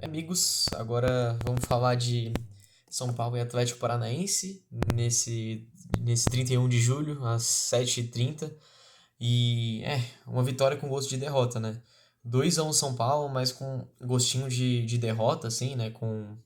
Amigos, agora vamos falar de São Paulo e Atlético Paranaense nesse 31 de julho, às 7h30. Uma vitória com gosto de derrota, né? 2-1 São Paulo, mas com gostinho de derrota, assim, né? Com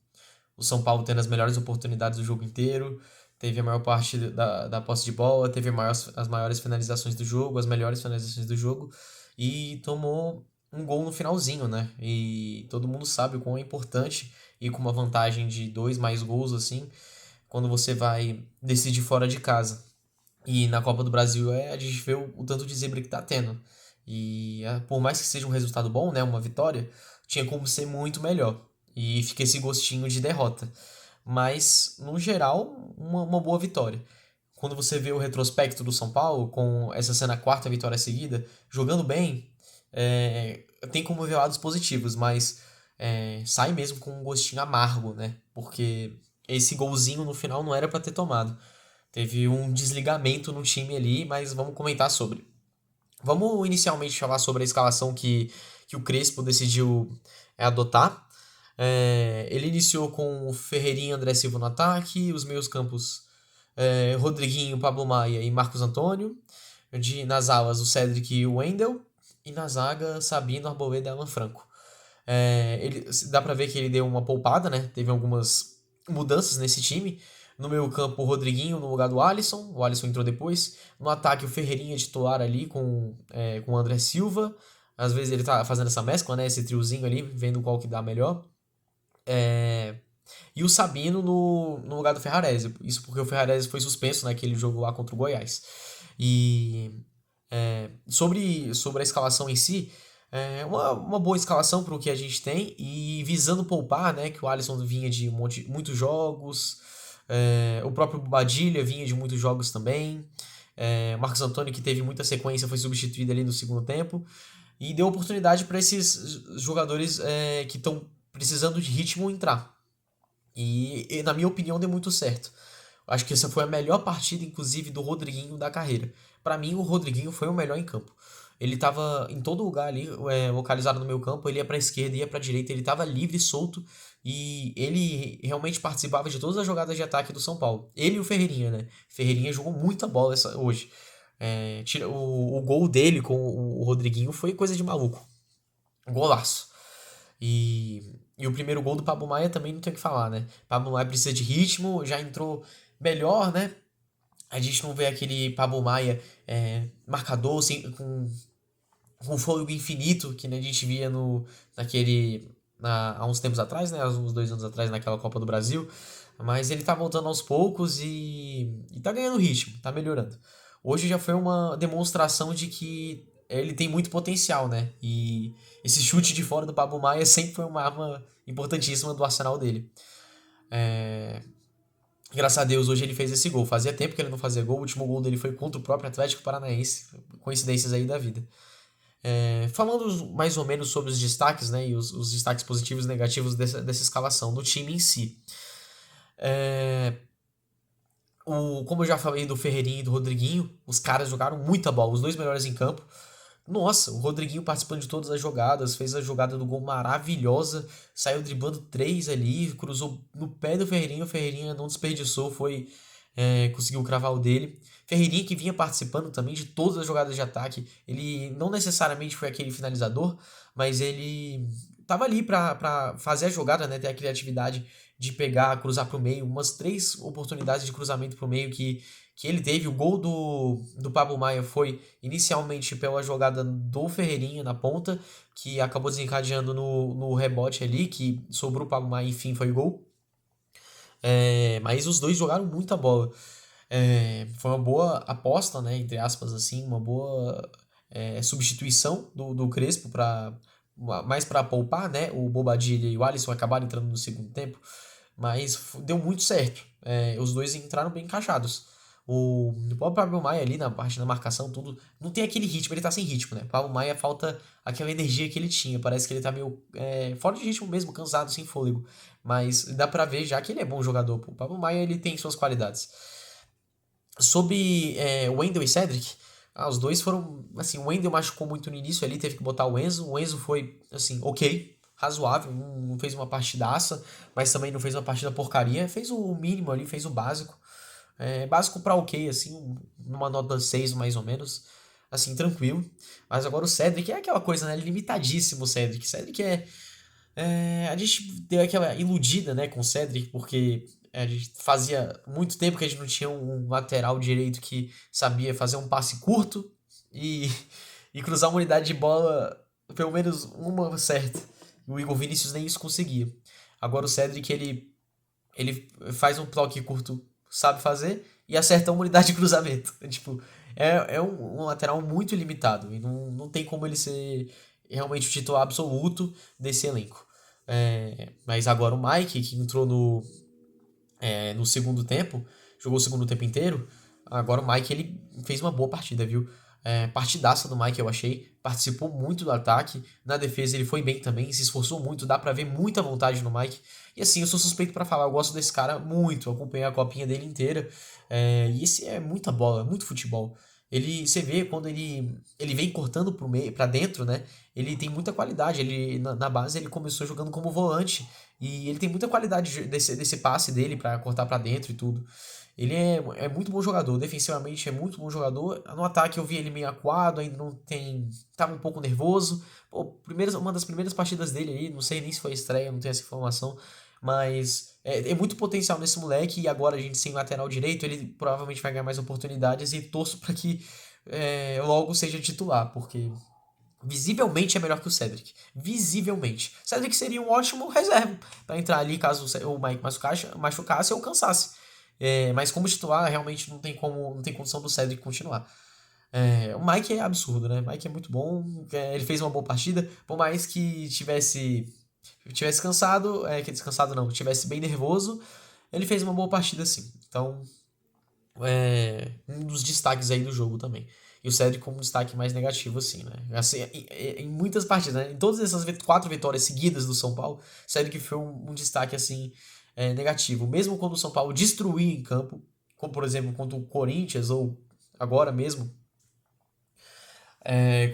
o São Paulo tendo as melhores oportunidades do jogo inteiro, teve a maior parte da posse de bola, teve as maiores finalizações do jogo, as melhores finalizações do jogo, e tomou um gol no finalzinho, né? E todo mundo sabe o quão é importante ir com uma vantagem de dois mais gols, assim, quando você vai decidir fora de casa. E na Copa do Brasil a gente vê o tanto de zebra que tá tendo. Por mais que seja um resultado bom, né, uma vitória, tinha como ser muito melhor. E fica esse gostinho de derrota. Mas, no geral, uma boa vitória. Quando você vê o retrospecto do São Paulo, com essa sendo a quarta vitória seguida, jogando bem, tem como ver lados positivos, mas sai mesmo com um gostinho amargo, né? Porque esse golzinho no final não era para ter tomado. Teve um desligamento no time ali, mas vamos comentar sobre. Vamos inicialmente falar sobre a escalação que o Crespo decidiu adotar. Ele iniciou com o Ferreirinha e André Silva no ataque, os meios campos Rodriguinho, Pablo Maia e Marcos Antônio. Nas alas, o Cedric e o Wendel. E na zaga, Sabino, Arboleda e Alan Franco. Dá pra ver que ele deu uma poupada, né? Teve algumas mudanças nesse time. No meio campo, o Rodriguinho no lugar do Alisson. O Alisson entrou depois. No ataque, o Ferreirinha titular ali com o André Silva. Às vezes ele tá fazendo essa mescla, né? Esse triozinho ali, vendo qual que dá melhor. E o Sabino no lugar do Ferrarese. Isso porque o Ferrarese foi suspenso naquele jogo lá contra o Goiás. E sobre a escalação em si, uma boa escalação para o que a gente tem e visando poupar, né, que o Alisson vinha de muitos jogos, o próprio Badilha vinha de muitos jogos também, o Marcos Antônio, que teve muita sequência, foi substituído ali no segundo tempo e deu oportunidade para esses jogadores que estão precisando de ritmo entrar. Na minha opinião, deu muito certo. Acho que essa foi a melhor partida, inclusive, do Rodriguinho da carreira. Pra mim, o Rodriguinho foi o melhor em campo. Ele tava em todo lugar ali, localizado no meu campo. Ele ia pra esquerda, ia pra direita. Ele tava livre, solto. E ele realmente participava de todas as jogadas de ataque do São Paulo. Ele e o Ferreirinha, né? Ferreirinha jogou muita bola hoje. O gol dele com o Rodriguinho foi coisa de maluco. Golaço. E o primeiro gol do Pablo Maia também não tem o que falar, né? Pablo Maia precisa de ritmo, já entrou melhor, né? A gente não vê aquele Pablo Maia marcador assim, com fôlego infinito que né, a gente via há uns tempos atrás, né? Há uns 2 anos atrás, naquela Copa do Brasil. Mas ele tá voltando aos poucos e tá ganhando ritmo, tá melhorando. Hoje já foi uma demonstração de que ele tem muito potencial, né? E esse chute de fora do Pablo Maia sempre foi uma arma importantíssima do arsenal dele. Graças a Deus, hoje ele fez esse gol. Fazia tempo que ele não fazia gol. O último gol dele foi contra o próprio Atlético Paranaense. Coincidências aí da vida. Falando mais ou menos sobre os destaques, né? E os destaques positivos e negativos dessa escalação, do time em si. Como eu já falei do Ferreirinha e do Rodriguinho, os caras jogaram muita bola, os dois melhores em campo. Nossa, o Rodriguinho participando de todas as jogadas, fez a jogada do gol maravilhosa, saiu driblando três ali, cruzou no pé do Ferreirinha, o Ferreirinha não desperdiçou, conseguiu cravar o dele. Ferreirinha que vinha participando também de todas as jogadas de ataque, ele não necessariamente foi aquele finalizador, mas ele tava ali pra fazer a jogada, né, ter a criatividade de pegar, cruzar pro meio, umas três oportunidades de cruzamento pro meio que ele teve. O gol do Pablo Maia foi inicialmente pela jogada do Ferreirinha na ponta, que acabou desencadeando no rebote ali, que sobrou o Pablo Maia, enfim, foi gol. Mas os dois jogaram muita bola. Foi uma boa aposta, né, entre aspas, assim, uma boa substituição do Crespo mais para poupar, né? O Bobadilha e o Alisson acabaram entrando no segundo tempo, mas deu muito certo. Os dois entraram bem encaixados. O próprio Pablo Maia ali na parte da marcação, tudo, não tem aquele ritmo, ele tá sem ritmo, né? O Pablo Maia falta aquela energia que ele tinha, parece que ele tá meio fora de ritmo mesmo, cansado, sem fôlego. Mas dá pra ver já que ele é bom jogador. Pô. O Pablo Maia ele tem suas qualidades. Sobre Wendel e Cedric, os dois foram. Assim, o Wendel machucou muito no início ali, teve que botar o Enzo. O Enzo foi, assim, ok, razoável, não fez uma partidaça, mas também não fez uma partida porcaria, fez o mínimo ali, fez o básico. Básico pra ok, assim, numa nota 6 mais ou menos, assim, tranquilo. Mas agora o Cedric é aquela coisa, né, limitadíssimo o Cedric. A gente deu aquela iludida, né, com o Cedric, porque a gente fazia muito tempo que a gente não tinha um lateral direito que sabia fazer um passe curto e, e cruzar uma unidade de bola, pelo menos uma certa. O Igor Vinícius nem isso conseguia. Agora o Cedric, ele faz um toque curto, sabe fazer, e acerta uma unidade de cruzamento. Tipo, é um lateral muito limitado, e não tem como ele ser realmente o titular absoluto desse elenco. Mas agora o Mike, que entrou no segundo tempo, jogou o segundo tempo inteiro, agora o Mike ele fez uma boa partida, viu? Partidaça do Mike, eu achei. Participou muito do ataque. Na defesa ele foi bem também, se esforçou muito, dá pra ver muita vontade no Mike. E assim, eu sou suspeito pra falar, eu gosto desse cara muito, eu acompanhei a copinha dele inteira. E esse é muita bola, muito futebol. Você vê quando ele vem cortando pro meio, para dentro, né? Ele tem muita qualidade. Ele na base ele começou jogando como volante e ele tem muita qualidade desse passe dele pra cortar pra dentro e tudo. Ele é muito bom jogador, defensivamente é muito bom jogador. No ataque eu vi ele meio acuado, ainda não tem. Tava um pouco nervoso. Pô, uma das primeiras partidas dele aí, não sei nem se foi estreia, não tenho essa informação. Mas é muito potencial nesse moleque. E agora a gente sem lateral direito, ele provavelmente vai ganhar mais oportunidades. E torço pra que logo seja titular, porque visivelmente é melhor que o Cedric. Visivelmente. Cedric seria um ótimo reserva pra entrar ali caso o Mike machucasse ou cansasse. Mas como titular, realmente não tem condição do Cedric continuar. O Mike é absurdo, né? O Mike é muito bom. Ele fez uma boa partida. Por mais que tivesse cansado, que descansado não, tivesse bem nervoso, ele fez uma boa partida sim. Então, um dos destaques aí do jogo também. E o Cedric como um destaque mais negativo, assim, né? Assim, em muitas partidas, né? Em todas essas 4 vitórias seguidas do São Paulo, o Cedric foi um destaque, assim, negativo. Mesmo quando o São Paulo destruía em campo, como por exemplo contra o Corinthians, ou agora mesmo,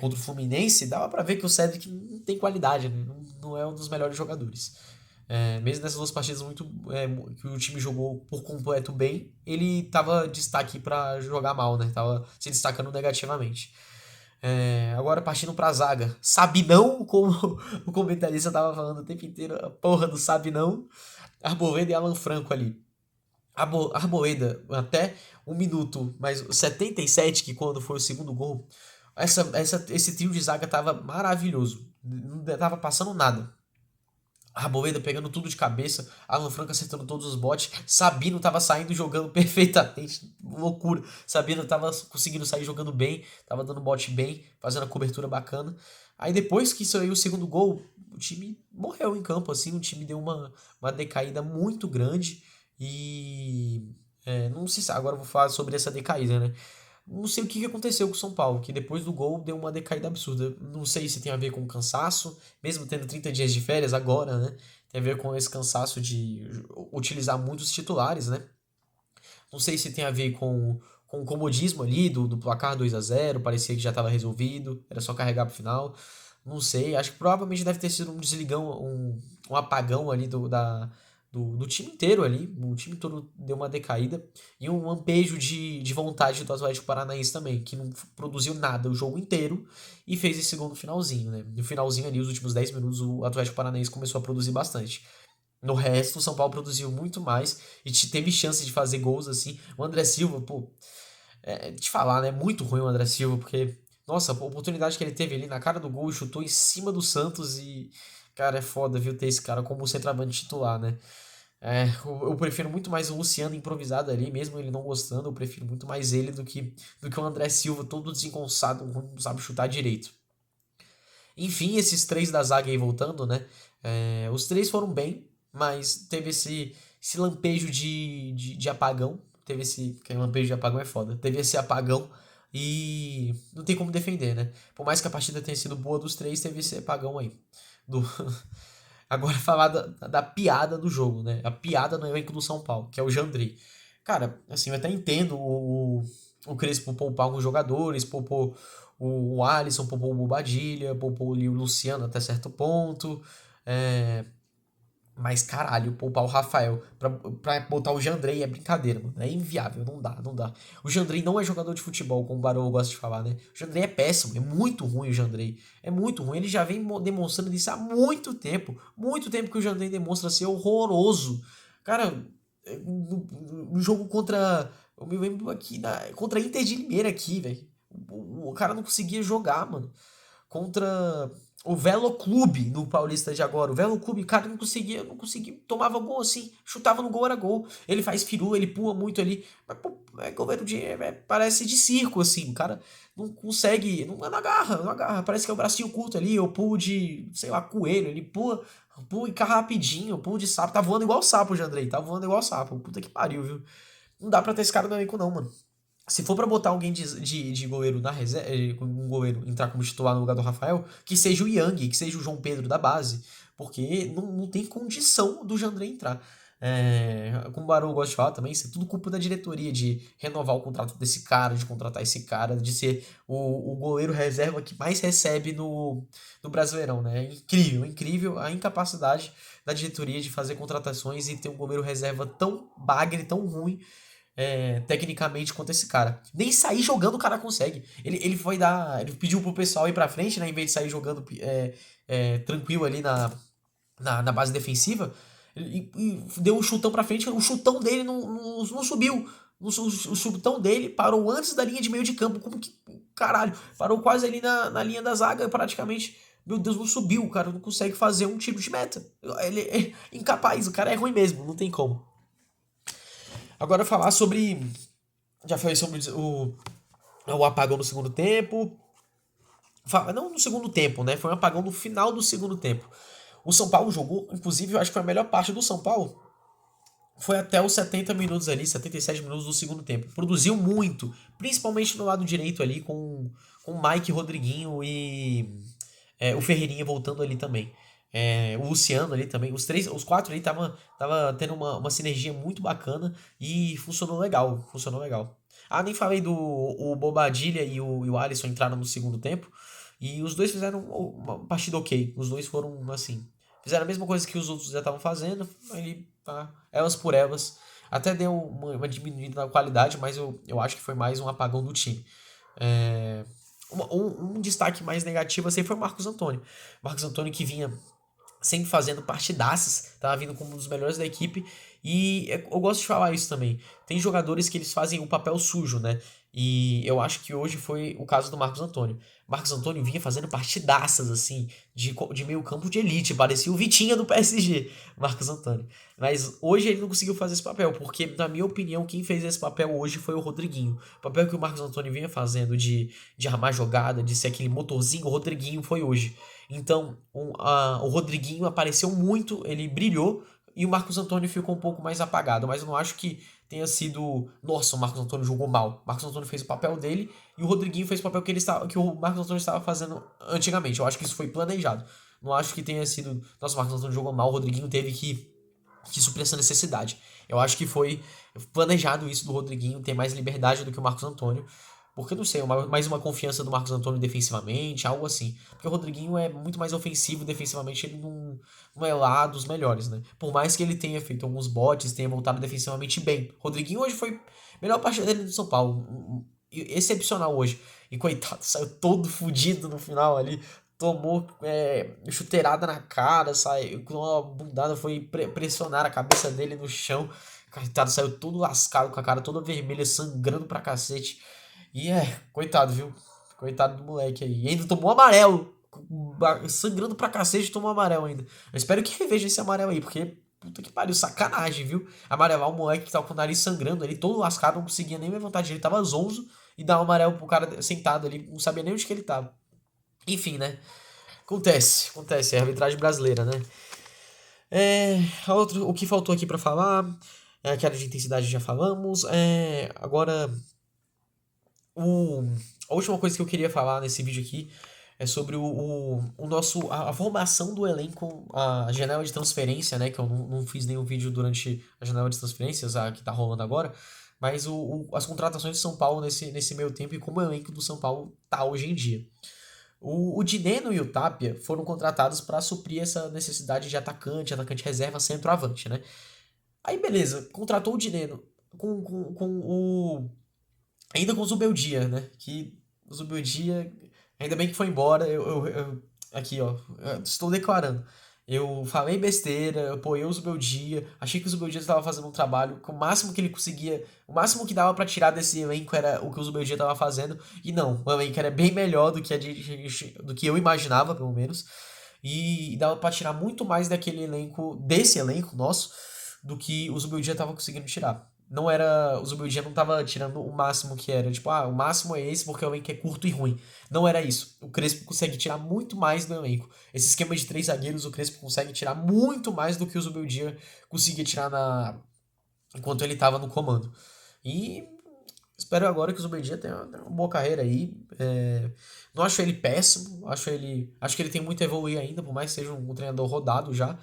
contra o Fluminense, dava pra ver que o Cedric não tem qualidade, né? Não é um dos melhores jogadores. Mesmo nessas 2 partidas que o time jogou por completo bem, ele tava destaque pra jogar mal, né? Tava se destacando negativamente. Agora partindo pra zaga. Sabinão, como o comentarista tava falando o tempo inteiro, a porra do Sabinão. Arboleda e Alan Franco ali. Arboleda, até 1 minuto, mas 77, que quando foi o segundo gol, esse trio de zaga tava maravilhoso. Não tava passando nada. Arboleda pegando tudo de cabeça, Alan Franco acertando todos os botes, Sabino tava saindo jogando perfeitamente, loucura. Sabino tava conseguindo sair jogando bem, tava dando bote bem, fazendo a cobertura bacana. Aí depois que saiu o segundo gol, o time morreu em campo, assim, o time deu uma decaída muito grande e não sei se agora eu vou falar sobre essa decaída, né? Não sei o que aconteceu com o São Paulo, que depois do gol deu uma decaída absurda. Não sei se tem a ver com cansaço, mesmo tendo 30 dias de férias agora, né? Tem a ver com esse cansaço de utilizar muitos titulares, né? Não sei se tem a ver com o comodismo ali do placar 2-0, parecia que já estava resolvido, era só carregar pro final. Não sei, acho que provavelmente deve ter sido um desligão, um apagão ali do time inteiro ali. O time todo deu uma decaída. E um lampejo de vontade do Atlético Paranaense também, que não produziu nada o jogo inteiro e fez esse gol no finalzinho, né? No finalzinho ali, os últimos 10 minutos, o Atlético Paranaense começou a produzir bastante. No resto, o São Paulo produziu muito mais e teve chance de fazer gols assim. O André Silva, pô, te falar, né? Muito ruim o André Silva, porque, nossa, a oportunidade que ele teve ali na cara do gol, chutou em cima do Santos e, cara, é foda, viu, ter esse cara como centroavante titular, né? Eu prefiro muito mais o Luciano improvisado ali, mesmo ele não gostando, eu prefiro muito mais ele do que o André Silva, todo desengonçado, não sabe chutar direito. Enfim, esses 3 da zaga aí voltando, né? Os 3 foram bem, mas teve esse lampejo de apagão. Teve esse. Que lampejo de apagão é foda. Teve esse apagão e não tem como defender, né? Por mais que a partida tenha sido boa dos 3, teve esse apagão aí. Do... Agora falar da piada do jogo, né? A piada no elenco do São Paulo, que é o Jandrei. Cara, assim, eu até entendo o Crespo poupar alguns jogadores, poupou o Alisson, poupou o Bobadilha, poupou ali o Luciano até certo ponto. Mas, caralho, poupar o Rafael pra botar o Jandrei é brincadeira, mano. É inviável, não dá, não dá. O Jandrei não é jogador de futebol, como o Barô gosta de falar, né? O Jandrei é péssimo, é muito ruim o Jandrei. É muito ruim, ele já vem demonstrando isso há muito tempo. Muito tempo que o Jandrei demonstra ser horroroso. Cara, no jogo contra. Eu me lembro aqui, contra a Inter de Limeira aqui, velho. O cara não conseguia jogar, mano contra o Velo Clube no Paulista de agora. O Velo Clube, cara, não conseguia, tomava gol assim, chutava no gol, era gol. Ele faz firula, ele pula muito ali, mas pô, é goleiro parece de circo assim, o cara não consegue, não agarra, não agarra, parece que é o bracinho curto ali, ou pulo de, sei lá, coelho, ele pula e carra rapidinho, pula de sapo, tá voando igual sapo, Jandrei, tá voando igual sapo, puta que pariu, viu? Não dá pra ter esse cara no elenco não, mano. Se for pra botar alguém de goleiro na reserva, um goleiro entrar como titular no lugar do Rafael, que seja o Yang, que seja o João Pedro da base, porque não tem condição do Jandré entrar. Como o Barão gosta de falar também, isso é tudo culpa da diretoria de renovar o contrato desse cara, de contratar esse cara, de ser o goleiro reserva que mais recebe no Brasileirão, né? É incrível, incrível a incapacidade da diretoria de fazer contratações e ter um goleiro reserva tão bagre, tão ruim tecnicamente quanto esse cara. Nem sair jogando o cara consegue. Ele foi dar. Ele pediu pro pessoal ir pra frente, né? Em vez de sair jogando tranquilo ali na base defensiva. E deu um chutão pra frente. O chutão dele não subiu. O chutão dele parou antes da linha de meio de campo. Como que. Caralho. Parou quase ali na linha da zaga, praticamente. Meu Deus, não subiu. O cara não consegue fazer um tiro de meta. Ele é incapaz. O cara é ruim mesmo. Não tem como. Agora falar sobre. Já falei sobre o apagão no segundo tempo. Não no segundo tempo, né? Foi um apagão no final do segundo tempo. O São Paulo jogou, inclusive, eu acho que foi a melhor parte do São Paulo. Foi até os 70 minutos ali, 77 minutos do segundo tempo. Produziu muito, principalmente no lado direito ali, com o Mike, Rodriguinho e o Ferreirinha voltando ali também. O Luciano ali também. Os quatro ali tava tendo uma sinergia muito bacana e funcionou legal. Funcionou legal. Ah, nem falei do o Bobadilha e o Alisson entraram no segundo tempo. E os dois fizeram uma partida ok. Os dois foram assim. Fizeram a mesma coisa que os outros já estavam fazendo. Aí, tá, elas por elas. Até deu uma diminuída na qualidade, mas eu acho que foi mais um apagão do time. É, um destaque mais negativo assim foi o Marcos Antônio. Marcos Antônio que vinha sempre fazendo partidaças, tava vindo como um dos melhores da equipe. E eu gosto de falar isso também. Tem jogadores que eles fazem o papel sujo, né? E eu acho que hoje foi o caso do Marcos Antônio. Marcos Antônio vinha fazendo partidaças, assim, de meio campo de elite. Parecia o Vitinha do PSG, Marcos Antônio. Mas hoje ele não conseguiu fazer esse papel, porque, na minha opinião, quem fez esse papel hoje foi o Rodriguinho. O papel que o Marcos Antônio vinha fazendo de armar jogada, de ser aquele motorzinho, o Rodriguinho foi hoje. Então, o Rodriguinho apareceu muito, ele brilhou, e o Marcos Antônio ficou um pouco mais apagado. Mas eu não acho que tenha sido. Nossa, o Marcos Antônio jogou mal. O Marcos Antônio fez o papel dele e o Rodriguinho fez o papel que o Marcos Antônio estava fazendo antigamente. Eu acho que isso foi planejado. Não acho que tenha sido. Nossa, o Marcos Antônio jogou mal, o Rodriguinho teve que suprir essa necessidade. Eu acho que foi planejado isso do Rodriguinho ter mais liberdade do que o Marcos Antônio. Porque, não sei, mais uma confiança do Marcos Antônio defensivamente, algo assim. Porque o Rodriguinho é muito mais ofensivo defensivamente, ele não é lá dos melhores, né? Por mais que ele tenha feito alguns botes, tenha voltado defensivamente bem. Rodriguinho hoje foi a melhor partida dele do São Paulo. Excepcional hoje. E coitado, saiu todo fudido no final ali. Tomou chuteirada na cara, saiu com uma bundada, foi pressionar a cabeça dele no chão. Coitado, saiu todo lascado, com a cara toda vermelha, sangrando pra cacete. E coitado, viu? Coitado do moleque aí. E ainda tomou amarelo. Sangrando pra cacete, tomou amarelo ainda. Eu espero que reveja esse amarelo aí, porque puta que pariu, sacanagem, viu? Amarelar o moleque que tava com o nariz sangrando ali, todo lascado, não conseguia nem levantar direito, tava zonzo, e dar um amarelo pro cara sentado ali, não sabia nem onde que ele tava. Enfim, né? Acontece, é a arbitragem brasileira, né? O que faltou aqui pra falar, a queda de intensidade já falamos, agora o, a última coisa que eu queria falar nesse vídeo aqui é sobre a formação do elenco, a janela de transferência, né? Que eu não fiz nenhum vídeo durante a janela de transferências, a que tá rolando agora. Mas as contratações de São Paulo nesse meio tempo e como o elenco do São Paulo tá hoje em dia. O Dineno e o Tapia foram contratados para suprir essa necessidade de atacante reserva, centroavante, né? Aí beleza, contratou o Dineno com o. Ainda com o Zubeldia, né? Que o Zubeldia, ainda bem que foi embora. Aqui, ó, eu estou declarando. Eu falei besteira, eu apoiei o Zubeldia. Achei que o Zubeldia estava fazendo um trabalho que o máximo que ele conseguia, o máximo que dava pra tirar desse elenco era o que o Zubeldia estava fazendo. E não, o elenco era bem melhor do que, do que eu imaginava, pelo menos. E dava pra tirar muito mais daquele elenco, desse elenco nosso, do que o Zubeldia tava conseguindo tirar. Não era. O Zubeldia não tava tirando o máximo que era. Tipo, o máximo é esse porque o elenco é curto e ruim. Não era isso. O Crespo consegue tirar muito mais do elenco. Esse esquema de 3 zagueiros, o Crespo consegue tirar muito mais do que o Zubeldia conseguia tirar enquanto ele tava no comando. E espero agora que o Zubeldia tenha uma boa carreira aí. Não acho ele péssimo. Acho que ele tem muito a evoluir ainda, por mais que seja um treinador rodado já.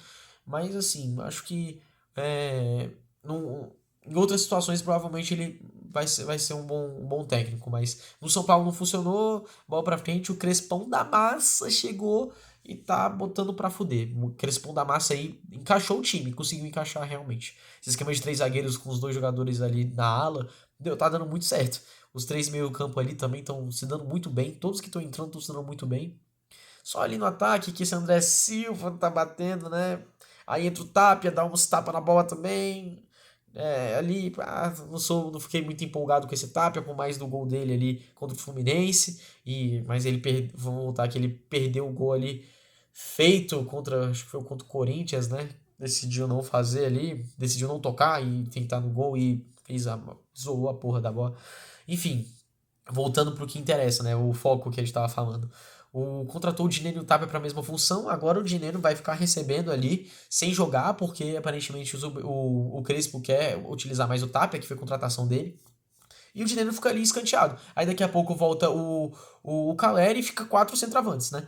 Mas assim, acho que. É, não, em outras situações, provavelmente ele vai ser um bom técnico, mas no São Paulo não funcionou, bola pra frente, o Crespão da Massa chegou e tá botando pra fuder. O Crespão da Massa aí encaixou o time, conseguiu encaixar realmente. Esse esquema de 3 zagueiros com os 2 jogadores ali na ala, tá dando muito certo. Os 3 meio-campo ali também estão se dando muito bem, todos que estão entrando estão se dando muito bem. Só ali no ataque que esse André Silva não tá batendo, né? Aí entra o Tapia, dá uns tapas na bola também. Ali, não fiquei muito empolgado com esse Tapia, por mais do gol dele ali contra o Fluminense. Mas vamos voltar que ele perdeu o gol ali feito contra, acho que foi contra o Corinthians, né? Decidiu não fazer ali, decidiu não tocar e tentar no gol e isolou a porra da bola. Enfim, voltando pro que interessa, né? O foco que a gente tava falando. Contratou o Dineno e o Tapia para a mesma função. Agora o Dineno vai ficar recebendo ali sem jogar, porque aparentemente o Crespo quer utilizar mais o Tapia, que foi a contratação dele. E o Dineno fica ali escanteado. Aí daqui a pouco volta o Caleri e fica 4 centroavantes, né?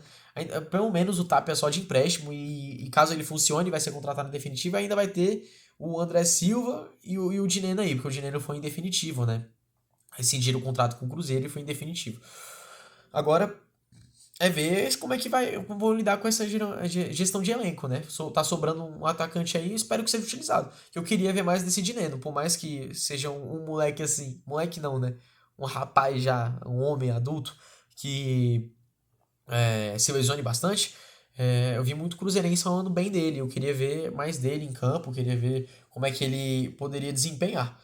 Pelo menos o Tapia é só de empréstimo e caso ele funcione, vai ser contratado em definitivo, ainda vai ter o André Silva e o Dineno aí, porque o Dineno foi em definitivo, né? Rescindiram o contrato com o Cruzeiro e foi em definitivo. Agora, ver como é que vão lidar com essa gestão de elenco, né? Tá sobrando um atacante aí, espero que seja utilizado. Eu queria ver mais desse Dineno, por mais que seja um moleque assim, moleque não, né? Um rapaz já, um homem adulto, que se lesione bastante. Eu vi muito cruzeirense falando bem dele, eu queria ver mais dele em campo, queria ver como é que ele poderia desempenhar.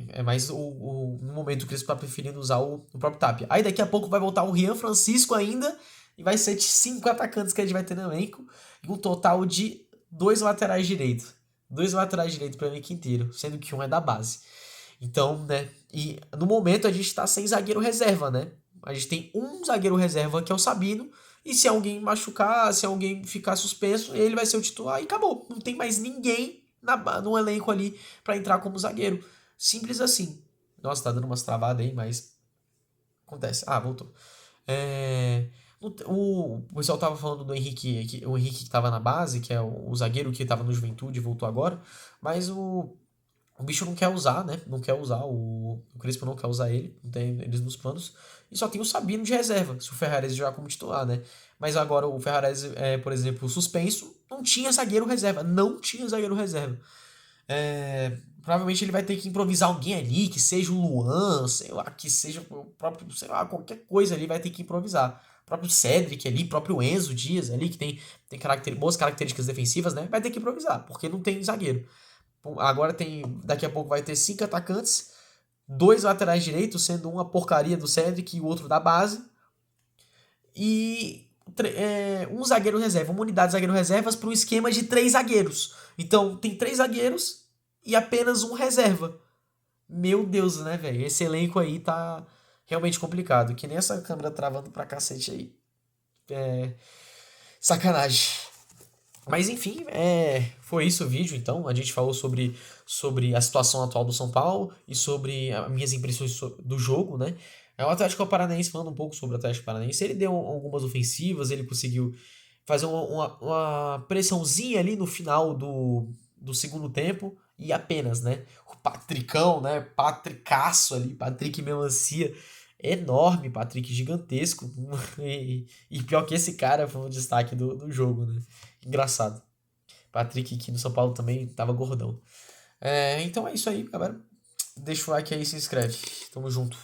É mais no momento que eles estão preferindo usar o próprio Tapia. Aí daqui a pouco vai voltar o Rian Francisco ainda, e vai ser de 5 atacantes que a gente vai ter no elenco, e um total de 2 laterais direitos. 2 laterais direitos para o elenco inteiro, sendo que um é da base. Então, né, e no momento a gente tá sem zagueiro reserva, né? A gente tem um zagueiro reserva que é o Sabino, e se alguém machucar, se alguém ficar suspenso, ele vai ser o titular e acabou. Não tem mais ninguém no elenco ali para entrar como zagueiro. Simples assim. Nossa, tá dando umas travadas aí, mas acontece. Voltou. O pessoal tava falando do Henrique, o Henrique que tava na base, que é o zagueiro que tava no Juventude e voltou agora, mas o bicho não quer usar, né? Não quer usar, o Crespo não quer usar ele, não tem eles nos planos. E só tem o Sabino de reserva, se o Ferrares jogar como titular, né? Mas agora o Ferrares, por exemplo, suspenso, não tinha zagueiro reserva. Não tinha zagueiro reserva. Provavelmente ele vai ter que improvisar alguém ali, que seja o Luan, sei lá, que seja o próprio, sei lá, qualquer coisa ali vai ter que improvisar. O próprio Cedric ali, próprio Enzo Dias ali, que tem boas características defensivas, né? Vai ter que improvisar, porque não tem zagueiro. Agora daqui a pouco vai ter 5 atacantes, 2 laterais direitos, sendo uma porcaria do Cedric e o outro da base. E um zagueiro reserva, uma unidade de zagueiro reservas para um esquema de 3 zagueiros. Então tem 3 zagueiros e apenas um reserva. Meu Deus, né, velho? Esse elenco aí tá realmente complicado. Que nem essa câmera travando pra cacete aí. Sacanagem. Mas enfim, foi isso o vídeo, então. A gente falou sobre a situação atual do São Paulo e sobre as minhas impressões do jogo, né? O Atlético Paranaense, falando um pouco sobre o Atlético Paranaense, ele deu algumas ofensivas, ele conseguiu fazer uma pressãozinha ali no final do segundo tempo e apenas, né? O Patricão, né? Patricaço ali, Patrick Melancia, enorme, Patrick gigantesco. E pior que esse cara foi o destaque do jogo, né? Engraçado. Patrick aqui no São Paulo também tava gordão. Então é isso aí, galera. Deixa o like aí e se inscreve. Tamo junto.